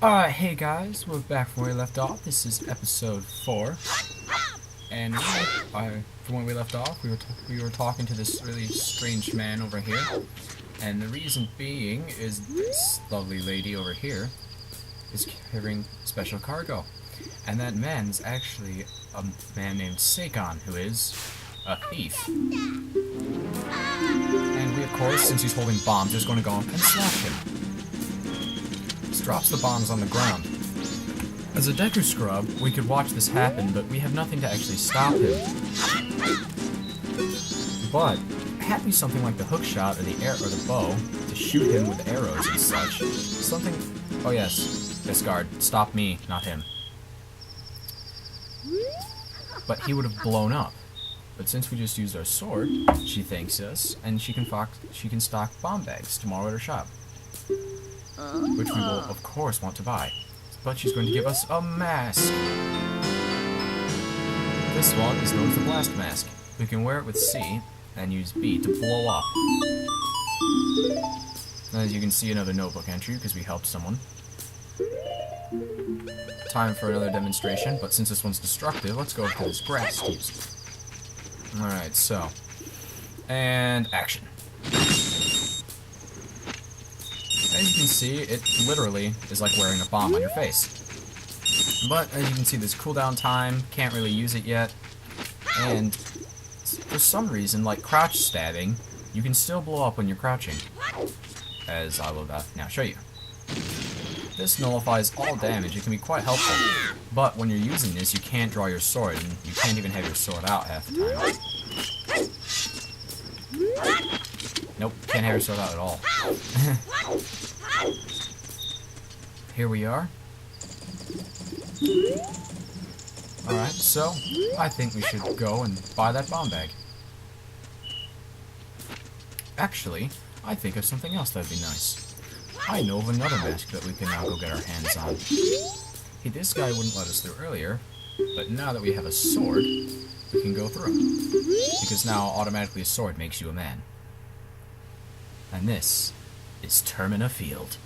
Hey guys, we're back from where we left off. This is episode 4, and from where we left off, we were talking to this really strange man over here, and the reason being is this lovely lady over here is carrying special cargo, and that man is actually a man named Seikon, who is a thief. And we, of course, since he's holding bombs, just going to go up and slash him. Drops the bombs on the ground. As a Deku scrub, we could watch this happen, but we have nothing to actually stop him. But having something like the hook shot or the the bow to shoot him with arrows and such, something. Oh yes, guard, stop me, not him. But he would have blown up. But since we just used our sword, she thanks us, and she can stock bomb bags tomorrow at her shop. Which we will, of course, want to buy. But she's going to give us a mask. This one is known as the Blast Mask. We can wear it with C and use B to blow up. As you can see, another notebook entry because we helped someone. Time for another demonstration, but since this one's destructive, let's go to this grass use. Alright, so. And action. As you can see, it literally is like wearing a bomb on your face. But as you can see, there's cooldown time, can't really use it yet, and for some reason, like crouch stabbing, you can still blow up when you're crouching, as I will now show you. This nullifies all damage. It can be quite helpful, but when you're using this, you can't draw your sword, and you can't even have your sword out half the time. Nope, can't have your sword out at all. Here we are. Alright, so I think we should go and buy that bomb bag. Actually, I think of something else that'd be nice. I know of another mask that we can now go get our hands on. Hey, this guy wouldn't let us through earlier, but now that we have a sword, we can go through. Because now automatically a sword makes you a man. And this is Termina Field.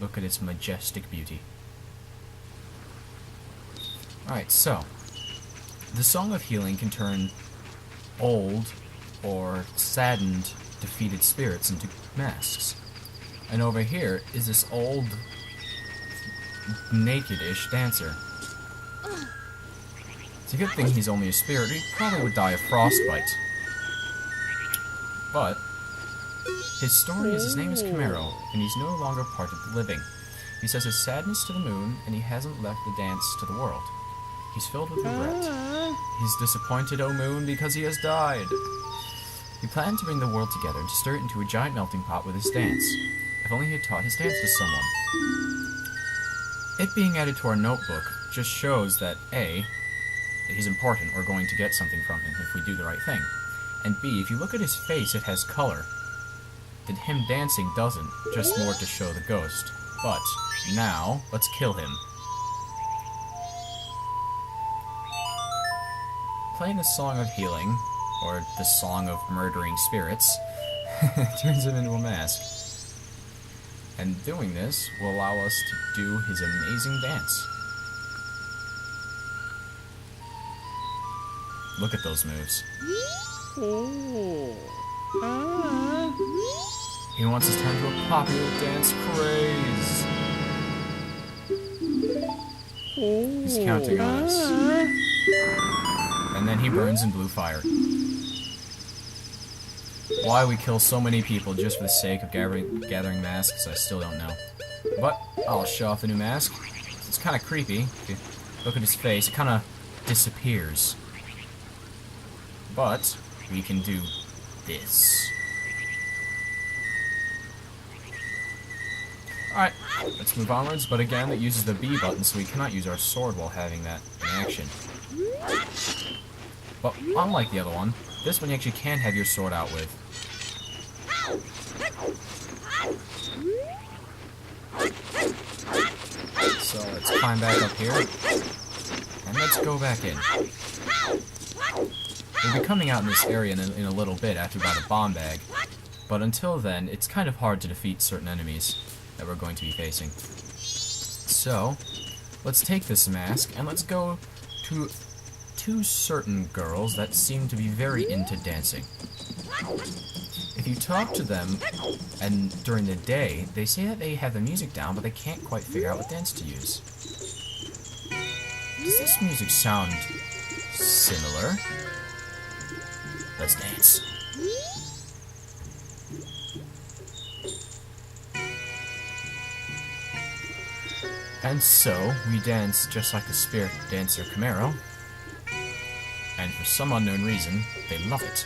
Look at its majestic beauty. Alright, so the Song of Healing can turn old or saddened, defeated spirits into masks. And over here is this old, naked-ish dancer. It's a good thing he's only a spirit, or he probably would die of frostbite. But his story is his name is Camaro, and he's no longer part of the living. He says his sadness to the moon, and he hasn't left the dance to the world. He's filled with regret. He's disappointed, O moon, because he has died. He planned to bring the world together and to stir it into a giant melting pot with his dance. If only he had taught his dance to someone. It being added to our notebook just shows that A, that he's important, we're going to get something from him if we do the right thing. And B, if you look at his face, it has color. That him dancing doesn't, just more to show the ghost. But, now, let's kill him. Playing the Song of Healing, or the Song of Murdering Spirits, turns him into a mask. And doing this will allow us to do his amazing dance. Look at those moves. He wants us to turn to a popular dance craze. He's counting on us. And then he burns in blue fire. Why we kill so many people just for the sake of gathering masks, I still don't know. But I'll show off the new mask. It's kind of creepy. If you look at his face, it kind of disappears. But we can do this. Alright, let's move onwards, but again, it uses the B button, so we cannot use our sword while having that in action. But unlike the other one, this one you actually can have your sword out with. So let's climb back up here, and let's go back in. We'll be coming out in this area in a little bit after we buy the bomb bag. But until then, it's kind of hard to defeat certain enemies that we're going to be facing. So, let's take this mask and let's go to 2 certain girls that seem to be very into dancing. If you talk to them and during the day, they say that they have the music down, but they can't quite figure out what dance to use. Does this music sound similar? Let's dance. And so, we dance just like the spirit dancer Camaro, and for some unknown reason, they love it.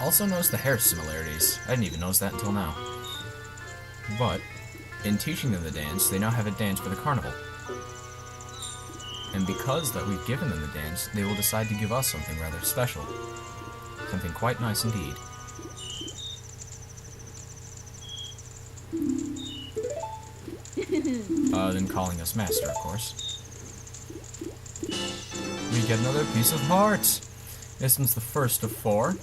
Also notice the hair similarities. I didn't even notice that until now. But, in teaching them the dance, they now have a dance for the carnival. And because that we've given them the dance, they will decide to give us something rather special. Something quite nice indeed. Than calling us master, of course. We get another piece of heart! This one's the first of 4.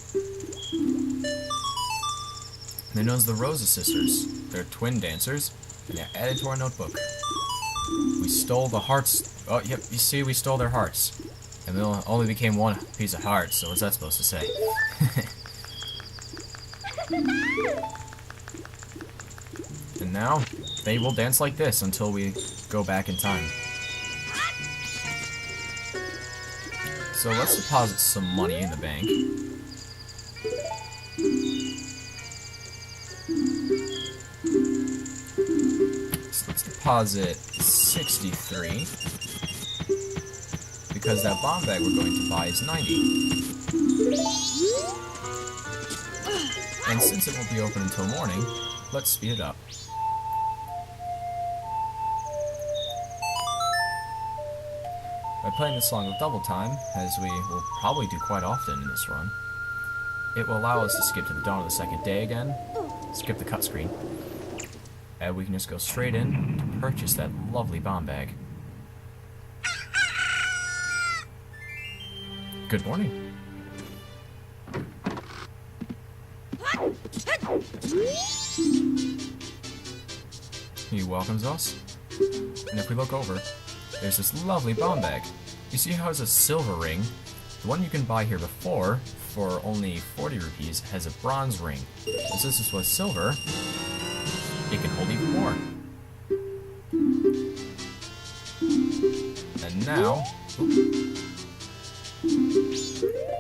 They're known as the Rosa Sisters. They're twin dancers, and they're added to our notebook. We stole the hearts. Oh, yep, you see, we stole their hearts. And they only became 1 piece of heart, so what's that supposed to say? And now, they will dance like this until we go back in time. So let's deposit some money in the bank. So let's deposit 63. Because that bomb bag we're going to buy is 90. And since it won't be open until morning, let's speed it up. By playing this song with double time, as we will probably do quite often in this run, it will allow us to skip to the dawn of the 2nd day again, skip the cut screen, and we can just go straight in to purchase that lovely bomb bag. Good morning. He welcomes us, and if we look over, there's this lovely bomb bag. You see how it has a silver ring? The one you can buy here before, for only 40 rupees, has a bronze ring. Since this was silver, it can hold even more.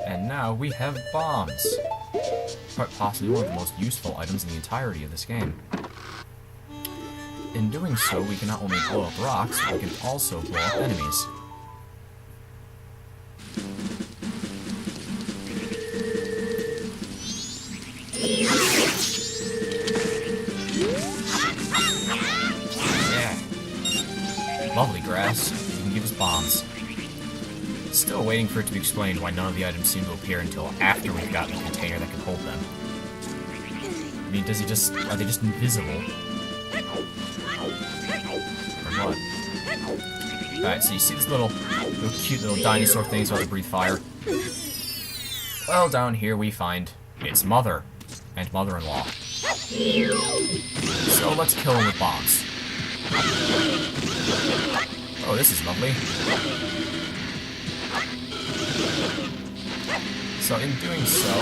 And now we have bombs. Quite possibly one of the most useful items in the entirety of this game. In doing so, we can not only blow up rocks, but we can also blow up enemies. Yeah. Lovely grass. You can give us bombs. Still waiting for it to be explained why none of the items seem to appear until after we've gotten a container that can hold them. I mean, are they just invisible? What? Alright, so you see this little cute little dinosaur things about to breathe fire? Well, down here we find its mother and mother-in-law. So let's kill them with bombs. Oh, this is lovely. So in doing so...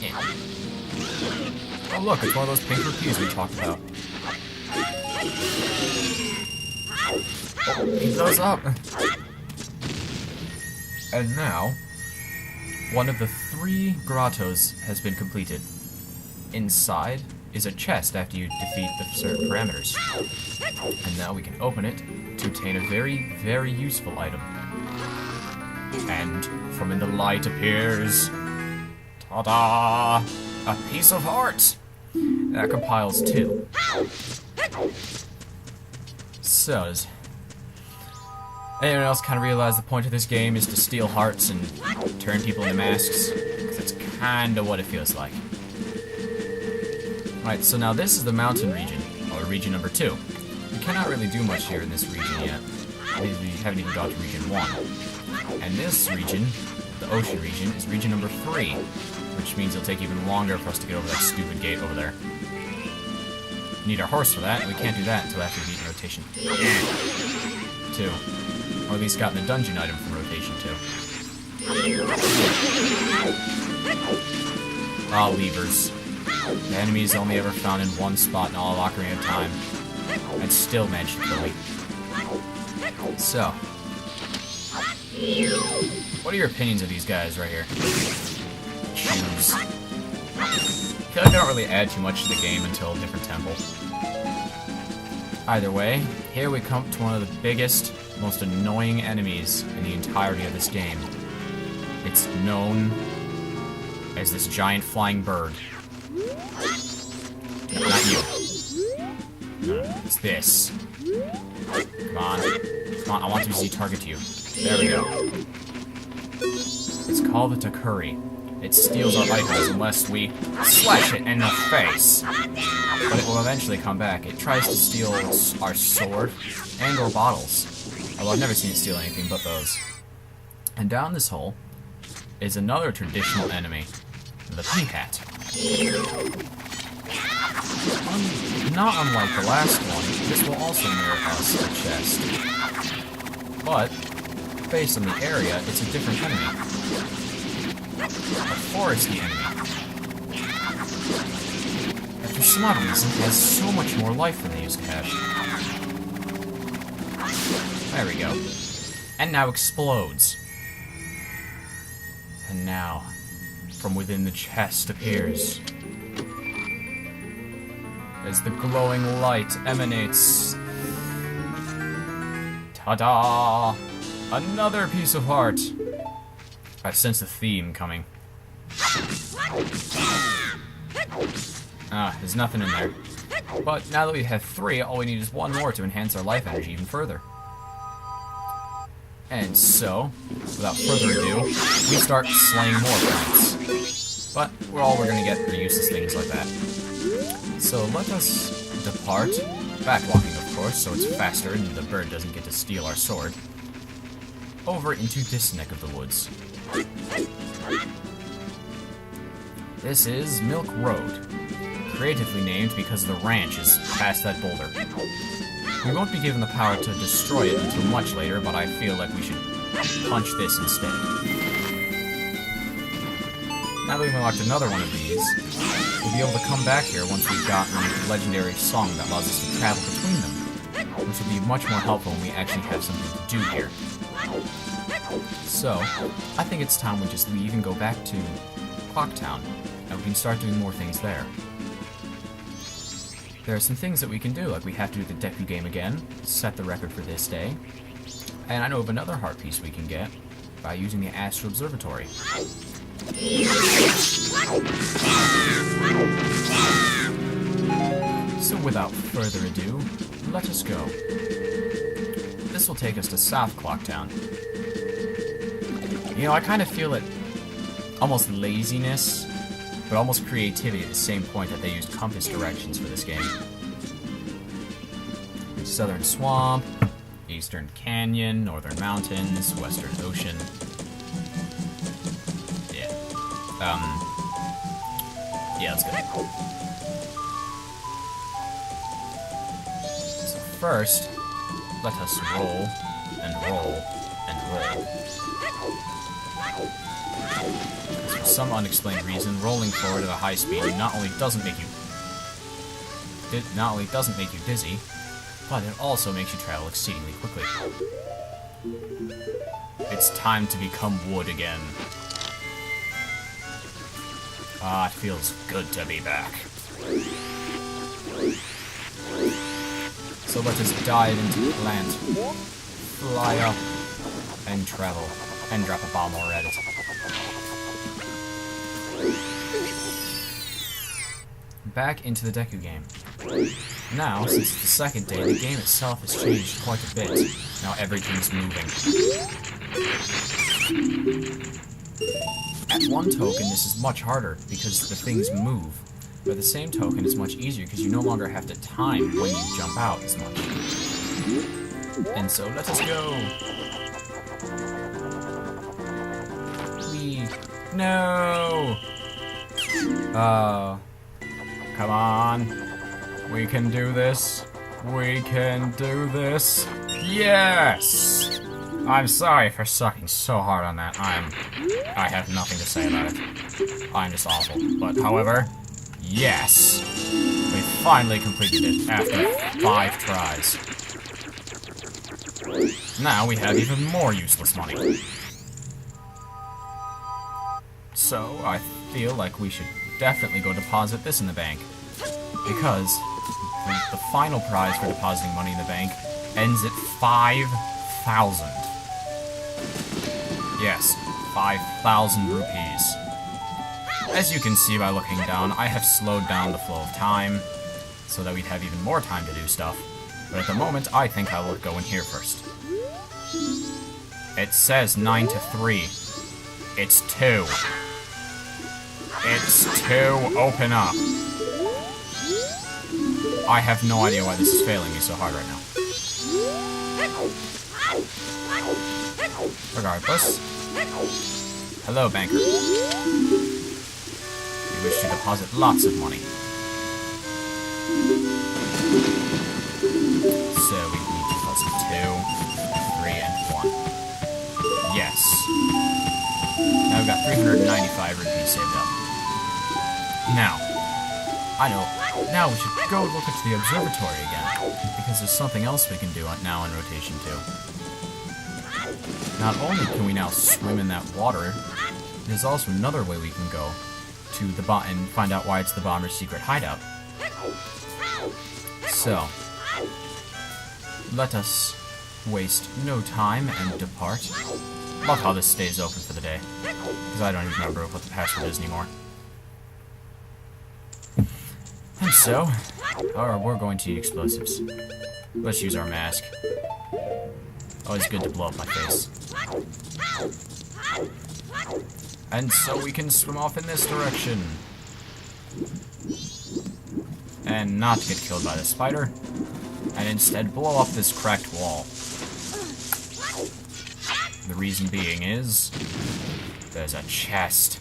Yeah. Oh look, it's one of those pink rupees we talked about. Oh, he blows up! And now, one of the 3 grottos has been completed. Inside is a chest after you defeat the certain parameters. And now we can open it to obtain a very, very useful item. And from in the light appears... ta-da! A piece of heart! That compiles 2. So, does anyone else kind of realize the point of this game is to steal hearts and turn people into masks? Because that's kind of what it feels like. Alright, so now this is the mountain region, or region number 2. We cannot really do much here in this region yet. We haven't even got to region 1. And this region the ocean region, is region number 3, which means it'll take even longer for us to get over that stupid gate over there. We need our horse for that, and we can't do that until after beating rotation 2. Or at least gotten the dungeon item from rotation 2. Ah, levers. The enemy's only ever found in one spot in all of Ocarina of Time. And still managed to kill me. So. What are your opinions of these guys right here? Choose. I feel like they don't really add too much to the game until a different temple. Either way, here we come to one of the biggest, most annoying enemies in the entirety of this game. It's known as this giant flying bird. No, not you. No, it's this. Come on. Come on, I want to Z-target you. There we go. It's called the Takuri. It steals our items unless we slash it in the face. But it will eventually come back. It tries to steal our sword and or bottles. Although I've never seen it steal anything but those. And down this hole is another traditional enemy, the Peahat. Not unlike the last one, this will also mirror us a chest. But, based on the area, it's a different enemy. A foresty enemy. And for some odd reason, it has so much more life than the use cache. There we go. And now explodes. And now, from within the chest appears, as the glowing light emanates. Ta-da! Another piece of heart! I sense a theme coming. Ah, there's nothing in there. But now that we have 3, all we need is 1 more to enhance our life energy even further. And so, without further ado, we start slaying more plants. But we're gonna get for useless things like that. So let us depart, backwalking of course, so it's faster and the bird doesn't get to steal our sword, over into this neck of the woods. This is Milk Road, creatively named because the ranch is past that boulder. We won't be given the power to destroy it until much later, but I feel like we should punch this instead. Now that we've unlocked another one of these, we'll be able to come back here once we've gotten the legendary song that allows us to travel between them, which will be much more helpful when we actually have something to do here. So, I think it's time we just leave and go back to Clocktown, and we can start doing more things there. There are some things that we can do, like we have to do the Deku game again, set the record for this day, and I know of another heart piece we can get by using the Astral Observatory. So without further ado, let us go. This will take us to South Clocktown. You know, I kind of feel it almost laziness, but almost creativity at the same point that they used compass directions for this game. Southern Swamp, Eastern Canyon, Northern Mountains, Western Ocean. Yeah, let's go. So first, let us roll, and roll, and roll. For some unexplained reason, rolling forward at a high speed not only doesn't make you dizzy, but it also makes you travel exceedingly quickly. It's time to become wood again. Ah, it feels good to be back. So let us dive into the plant, fly up, and travel, and drop a bomb or at it. Back into the Deku game. Now, since it's the second day, the game itself has changed quite a bit. Now everything's moving. At one token, this is much harder, because the things move. But at the same token, it's much easier, because you no longer have to time when you jump out as much. And so, let us go! No! Oh. Come on. We can do this. We can do this. Yes! I'm sorry for sucking so hard on that. I have nothing to say about it. I'm just awful. But, however, yes! We finally completed it after 5 tries. Now we have even more useless money. So, I feel like we should definitely go deposit this in the bank. Because the final prize for depositing money in the bank ends at 5,000. Yes, 5,000 rupees. As you can see by looking down, I have slowed down the flow of time so that we'd have even more time to do stuff. But at the moment, I think I will go in here first. It says 9 to 3. It's 2. It's 2. Open up. I have no idea why this is failing me so hard right now. Regardless. Hello, banker. We wish to deposit lots of money. So we need to deposit 2, 3, and 1. Yes. Now we've got 395 rupees saved up. Now, I know. Now we should go look into the observatory again, because there's something else we can do now in Rotation 2. Not only can we now swim in that water, there's also another way we can go to the and find out why it's the bomber's secret hideout. So, let us waste no time and depart. Love how this stays open for the day, because I don't even remember what the password is anymore. And so, we're going to eat explosives. Let's use our mask. Always good to blow up my face. And so we can swim off in this direction. And not get killed by the spider. And instead blow up this cracked wall. The reason being is there's a chest.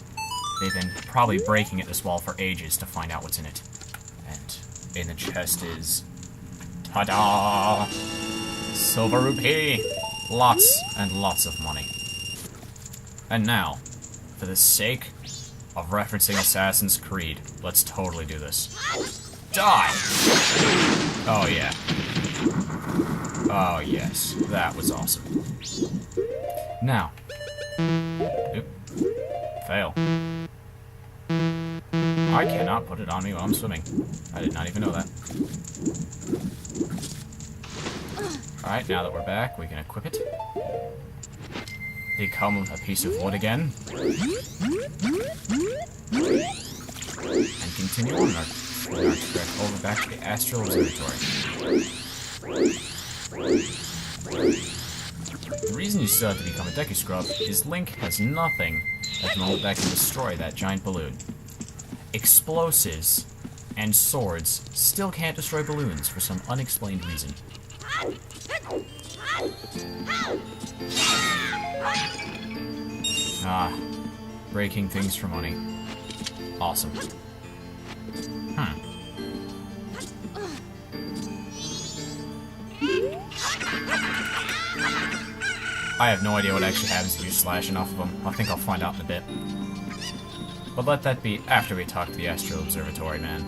They've been probably breaking at this wall for ages to find out what's in it. And in the chest is... ta-da! Silver rupee! Lots and lots of money. And now, for the sake of referencing Assassin's Creed, let's totally do this. Die! Oh yeah. Oh yes, that was awesome. Now. Oop. Fail. I cannot put it on me while I'm swimming. I did not even know that. Alright, now that we're back, we can equip it. Become a piece of wood again. And continue on our trek over back to the Astral Observatory. The reason you still have to become a Deku Scrub is Link has nothing at the moment that can destroy that giant balloon. Explosives and swords still can't destroy balloons for some unexplained reason. Ah, breaking things for money. Awesome. I have no idea what actually happens if you slash enough of them. I think I'll find out in a bit. But let that be after we talk to the Astral Observatory man.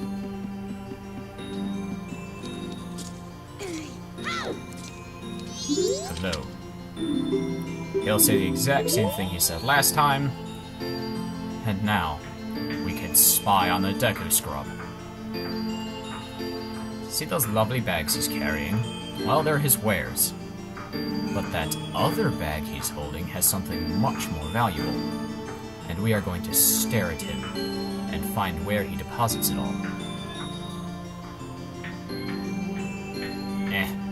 Hello. He'll say the exact same thing he said last time. And now, we can spy on the Deku Scrub. See those lovely bags he's carrying? Well, they're his wares. But that other bag he's holding has something much more valuable. And we are going to stare at him and find where he deposits it all.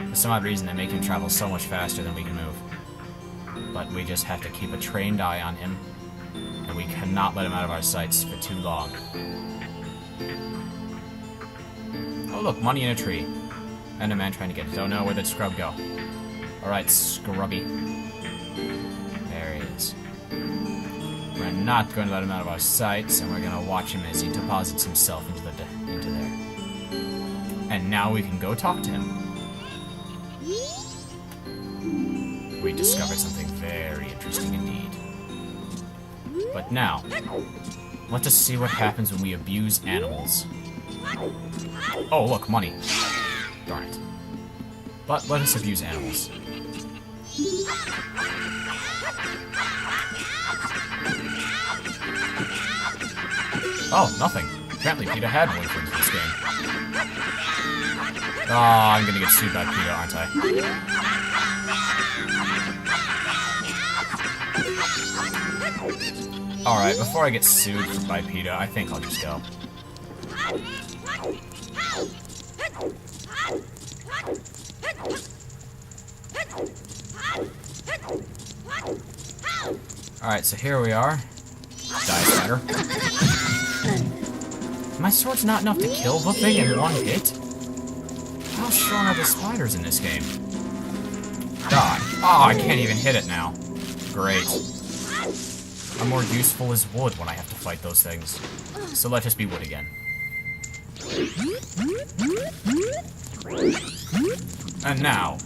For some odd reason they make him travel so much faster than we can move. But we just have to keep a trained eye on him, and we cannot let him out of our sights for too long. Oh look, money in a tree. And a man trying to get it. Oh no, where'd the scrub go? Alright, Scrubby. There he is. We're not going to let him out of our sights, and we're going to watch him as he deposits himself into there. And now we can go talk to him. We discovered something very interesting indeed. But now, let us see what happens when we abuse animals. Oh, look, money. Darn it. But let us abuse animals. Oh, nothing. Apparently PETA had one for this game. Oh, I'm gonna get sued by PETA, aren't I? Alright, before I get sued by PETA, I think I'll just go. Alright, so here we are. Die, spider. My sword's not enough to kill the thing in one hit? How strong are the spiders in this game? Die. Oh, I can't even hit it now. Great. I'm more useful as wood when I have to fight those things. So let us be wood again. And now,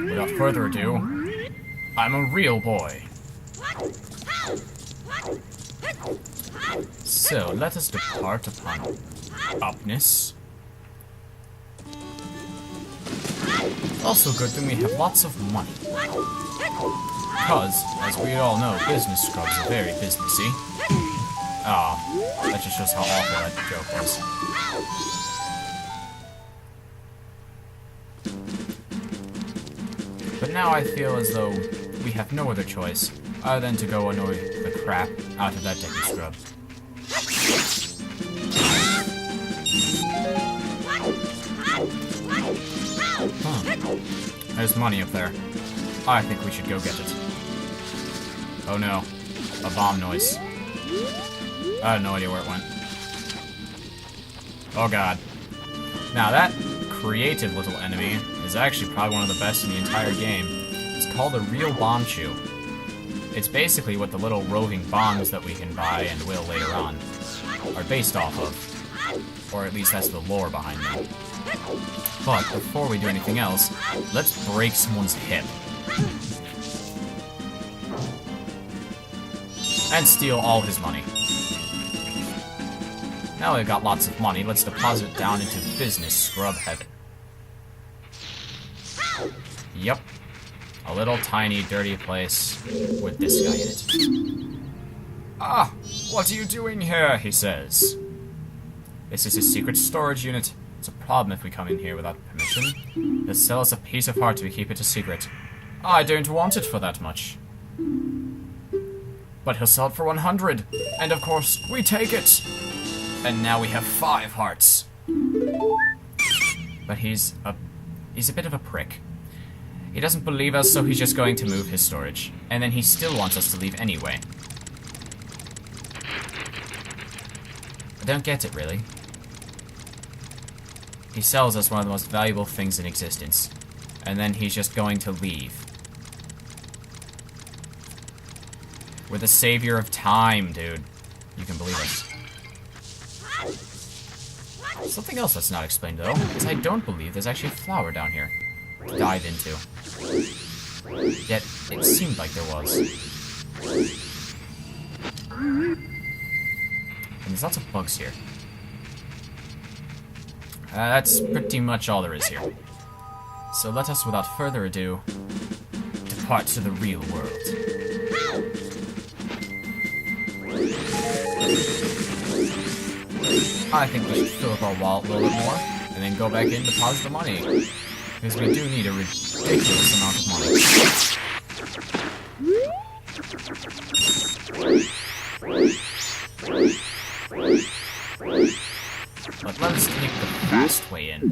without further ado, I'm a real boy. So, let us depart upon upness. Also good thing we have lots of money. Because, as we all know, business scrubs are very businessy. Ah, that just shows how awful that joke was. But now I feel as though we have no other choice other than to go annoy the crap out of that Deku scrub. Huh. There's money up there. I think we should go get it. Oh no. A bomb noise. I have no idea where it went. Oh god. Now that creative little enemy is actually probably one of the best in the entire game. It's called a real bomb chew. It's basically what the little roving bombs that we can buy and will later on are based off of. Or at least that's the lore behind them. But before we do anything else, let's break someone's hip. And steal all his money. Now we've got lots of money, let's deposit it down into business scrub heaven. Yep. A little tiny dirty place with this guy in it. Ah, what are you doing here, he says. This is a secret storage unit. It's a problem if we come in here without permission. He'll sell us a piece of heart if we keep it a secret. I don't want it for that much. But he'll sell it for 100. And of course, we take it. And now we have 5 hearts. But he's a bit of a prick. He doesn't believe us, so he's just going to move his storage. And then he still wants us to leave anyway. I don't get it, really. He sells us one of the most valuable things in existence. And then he's just going to leave. We're the savior of time, dude. You can believe us. Something else that's not explained, though, is I don't believe there's actually a flower down here to dive into. Yet, it seemed like there was. And there's lots of bugs here. That's pretty much all there is here. So let us, without further ado, depart to the real world. I think we should fill up our wallet a little bit more, and then go back in and deposit the money. Because we do need a ridiculous amount of money. But let us take the fast way in.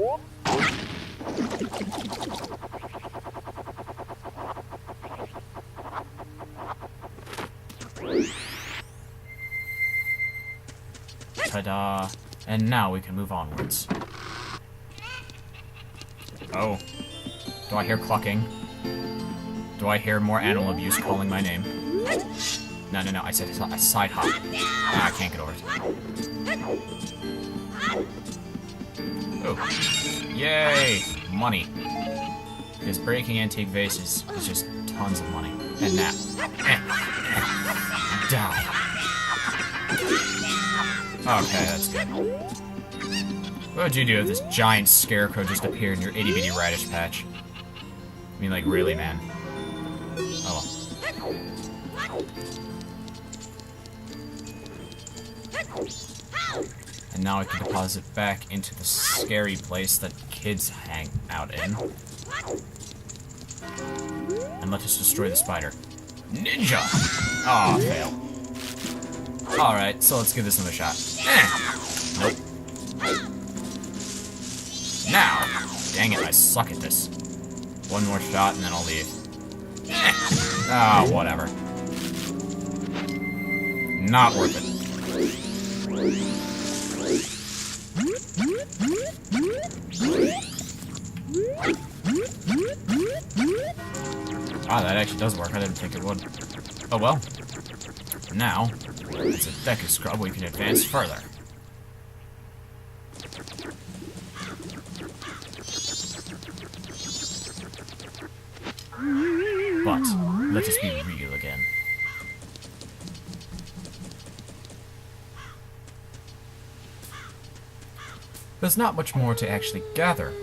Ta-da! And now we can move onwards. Oh. Do I hear clucking? Do I hear more animal abuse calling my name? No, I said a side hop. Ah, I can't get over it. Oh. Yay! Money. Because breaking antique vases is just tons of money. And now. Die. Okay, that's good. What would you do if this giant scarecrow just appeared in your itty-bitty radish patch? I mean, like, really, man. Oh well. And now I can deposit back into the scary place that kids hang out in. And let us destroy the spider. Ninja! Aw, fail. Alright, so let's give this another shot. Nope. Now! Dang it, I suck at this. One more shot and then I'll leave. Ah, whatever. Not worth it. Ah, that actually does work. I didn't think it would. Oh well. Now, it's a Deku scrub we can advance further. But, let us be real again. There's not much more to actually gather.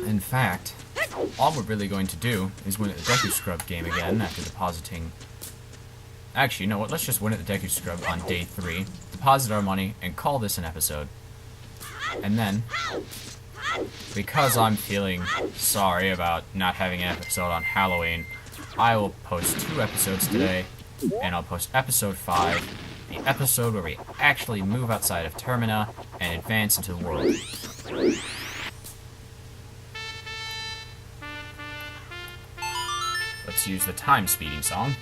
In fact, all we're really going to do is win at the Deku Scrub game again after depositing... Actually, you know what? Let's just win at the Deku Scrub on day 3, deposit our money, and call this an episode. And then, because I'm feeling sorry about not having an episode on Halloween, I will post 2 episodes today, and I'll post episode 5, the episode where we actually move outside of Termina and advance into the world. Let's use the time speeding song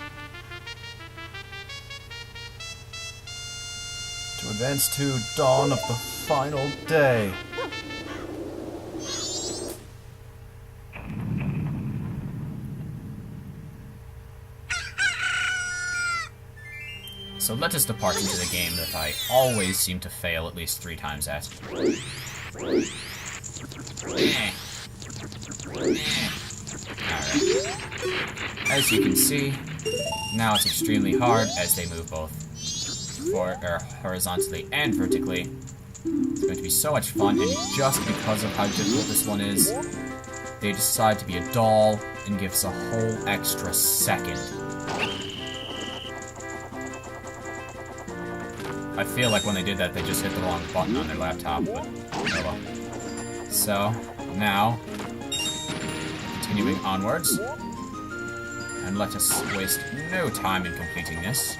to advance to dawn of the final day. So let us depart into the game that I always seem to fail at least 3 times at. Alright. As you can see, now it's extremely hard as they move both horizontally and vertically. It's going to be so much fun, and just because of how difficult this one is, they decide to be a doll and give us a whole extra second. I feel like when they did that, they just hit the wrong button on their laptop, but oh well. So, now, continuing onwards, and let us waste no time in completing this.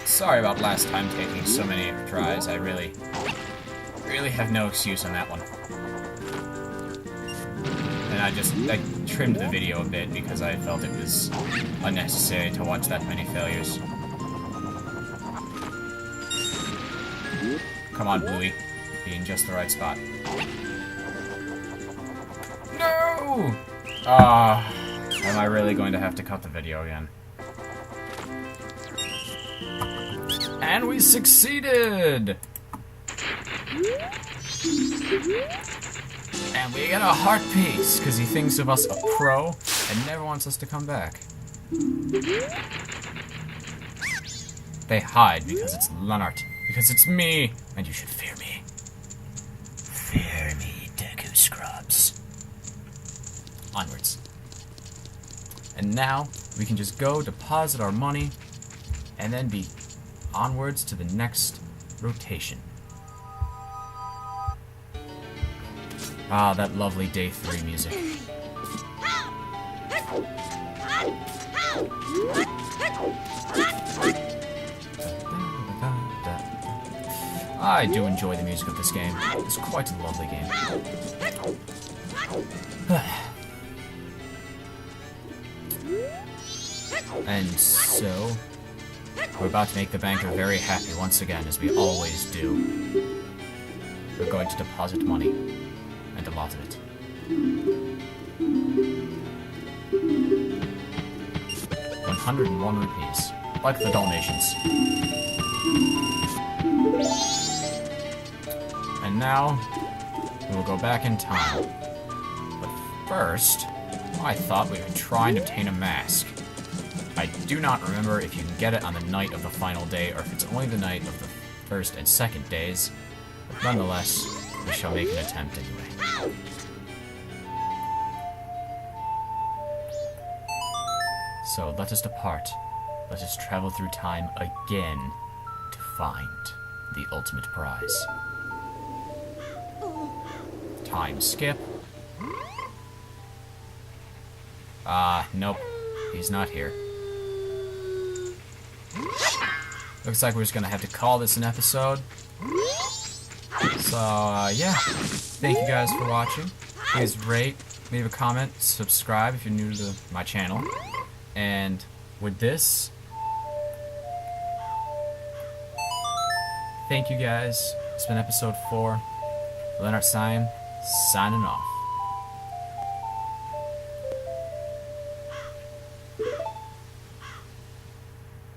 Sorry about last time taking so many tries. I really have no excuse on that one. And I trimmed the video a bit because I felt it was unnecessary to watch that many failures. Come on, Bluey. Be in just the right spot. No! Am I really going to have to cut the video again? And we succeeded! And we get a heart piece, because he thinks of us a pro and never wants us to come back. They hide because it's Leonard. Because it's me, and you should fear me. Fear me, Deku Scrubs. Onwards. And now, we can just go deposit our money, and then be onwards to the next rotation. Ah, that lovely day 3 music. I do enjoy the music of this game. It's quite a lovely game. And so, we're about to make the banker very happy once again, as we always do. We're going to deposit money, and a lot of it. 101 rupees. Like the donations. And now, we will go back in time. But first, I thought we would try and obtain a mask. I do not remember if you can get it on the night of the final day or if it's only the night of the first and second days. But nonetheless, we shall make an attempt anyway. So let us depart. Let us travel through time again to find the ultimate prize. Time skip. Nope. He's not here. Looks like we're just gonna have to call this an episode. So, yeah. Thank you guys for watching. Please rate, leave a comment, subscribe if you're new to my channel. And with this, thank you guys. It's been episode 4. Leonard Syme, signing off.